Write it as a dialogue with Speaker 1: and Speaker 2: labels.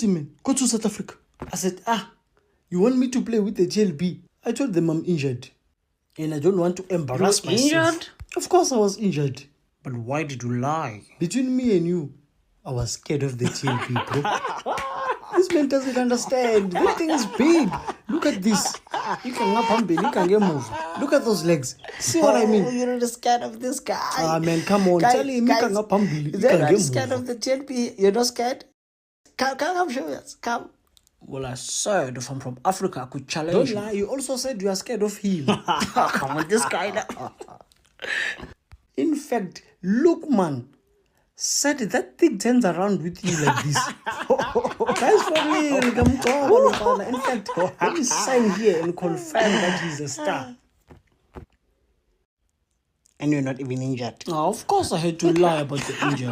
Speaker 1: Man, go to South Africa. I said, you want me to play with the TLB? I told them I'm injured. And I don't want to embarrass myself.
Speaker 2: Injured?
Speaker 1: Of course I was injured.
Speaker 2: But why did you lie?
Speaker 1: Between me and you, I was scared of the TLB, bro. This man doesn't understand. That thing is big. Look at this. You can get move. Look at those legs. See what I mean?
Speaker 2: You're not scared of this guy.
Speaker 1: Man, come on. Tell him you can get
Speaker 2: Is that not scared of the TLB? You're not scared? Come show us. Come. Well, I said if I'm from Africa, I could challenge
Speaker 1: Don't lie. You also said you are scared of him.
Speaker 2: Come on, this guy now.
Speaker 1: In fact, Lukman said that thing turns around with you like this. Guys, for real. In fact, let me sign here and confirm that he's a star.
Speaker 2: And you're not even injured.
Speaker 1: Of course I had to lie about the injury.